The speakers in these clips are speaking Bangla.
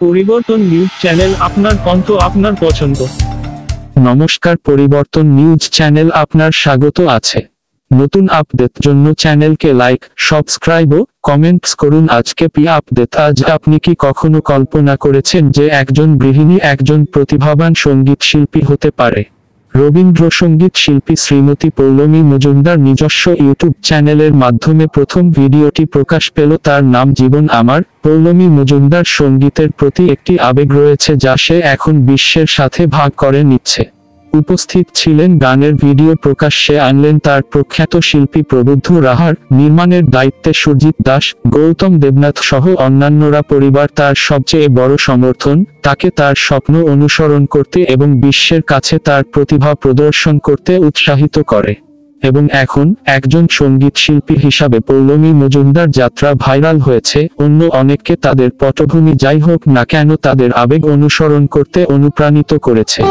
পরিবর্তন নিউজ চ্যানেল, আপনার কণ্ঠ, আপনার পছন্দ। নমস্কার, পরিবর্তন নিউজ চ্যানেল আপনার স্বাগত আছে। নতুন আপডেট জন্য চ্যানেলকে লাইক, সাবস্ক্রাইব ও কমেন্টস করুন। আজকে আপডেট। আজ আপনি কি কখনো কল্পনা করেছেন যে একজন গৃহিণী একজন প্রতিভাবান সঙ্গীত শিল্পী হতে পারে? রবীন্দ্রসঙ্গীত শিল্পী শ্রীমতী পৌলমী মজুমদার নিজস্ব ইউটিউব চ্যানেলের মাধ্যমে প্রথম ভিডিওটি প্রকাশ পেল। তার নাম জীবন আমার। পৌলমী মজুমদার সঙ্গীতের প্রতি একটি আবেগ রয়েছে যা সে এখন বিশ্বের সাথে ভাগ করে নিচ্ছে। উপস্থিত ছিলেন গানের ভিডিও প্রকাশ্যে আনলেন তার প্রখ্যাত শিল্পী প্রবুদ্ধ রাহার। নির্মাণের দায়িত্বে সুরজিৎ দাস, গৌতম দেবনাথ সহ অন্যান্যরা। পরিবার তার সবচেয়ে বড় সমর্থন, তাকে তার স্বপ্ন অনুসরণ করতে এবং বিশ্বের কাছে তার প্রতিভা প্রদর্শন করতে উৎসাহিত করে। এবং এখন একজন সঙ্গীত শিল্পী হিসাবে পৌলমী মজুমদার যাত্রা ভাইরাল হয়েছে। অন্য অনেককে তাদের পটভূমি যাই হোক না কেন তাদের আবেগ অনুসরণ করতে অনুপ্রাণিত করেছে।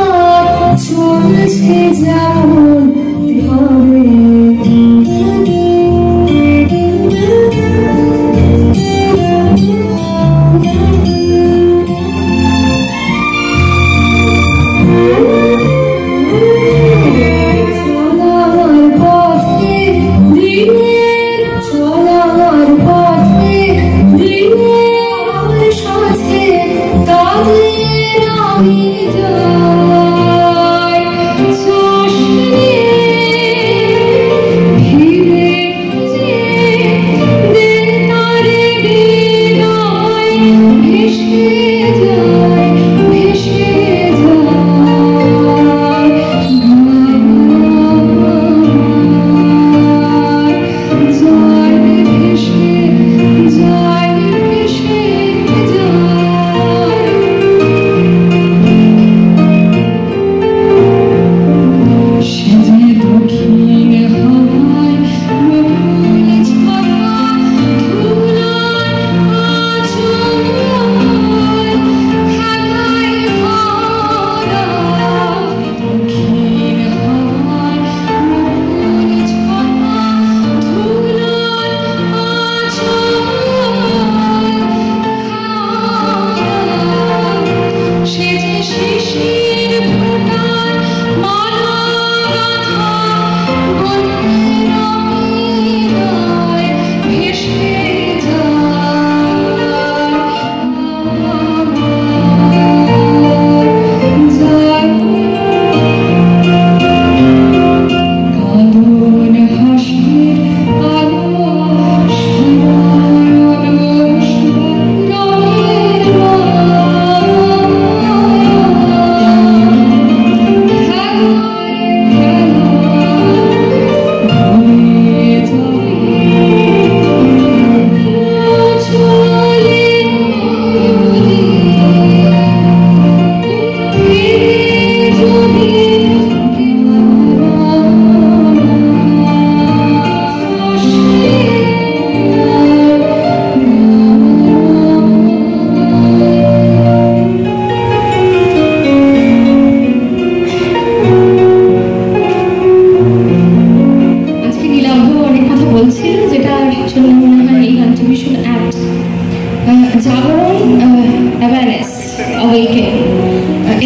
অ্যাওয়ারনেস, অ্যাওয়েকেন,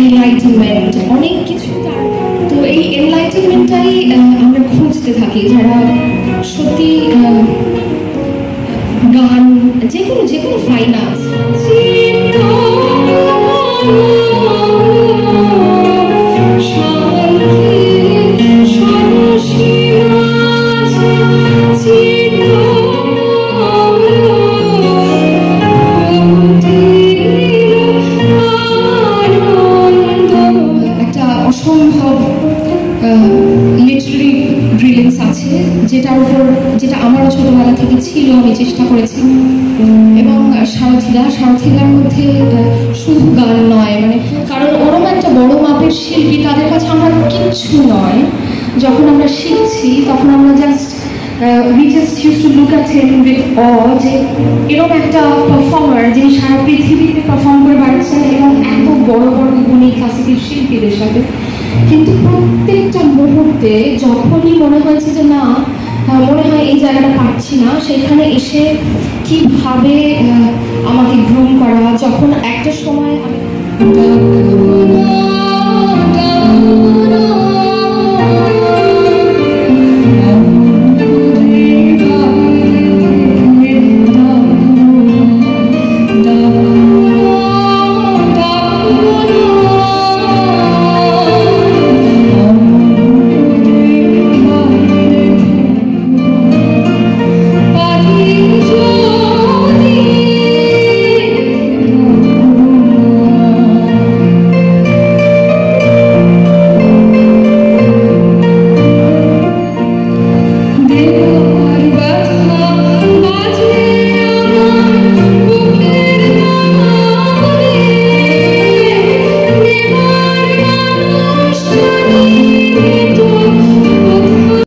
এনলাইটেনমেন্ট, অনেক কিছু। তো এই এনলাইটেনমেন্টটাই আমরা খুঁজতে থাকি যারা সত্যি গান, যে কোনো ফাইন আর্টস। যেটা আমারও ছোটবেলা থেকে ছিল, আমি চেষ্টা করেছি। এবং সারথিদার মধ্যে শুধু গান নয়, মানে কারণ ওরম একটা বড় মাপের শিল্পী, তাদের কাছে আমার কিচ্ছু নয়। যখন আমরা শিখছি তখন আমরা just we just used to look at him with awe, যে এরকম একটা পারফর্মার যিনি সারা পৃথিবীতে পারফর্ম করে বেড়াচ্ছেন এবং এত বড় বড় গুণী ক্লাসিক্যাল শিল্পীদের সাথে। কিন্তু প্রত্যেকটা মুহূর্তে যখনই মনে হয়েছে যে না, মনে হয় এই জায়গাটা পাচ্ছি না, সেখানে এসে কিভাবে আমাকে গ্রুম করা, যখন একটা সময় আমি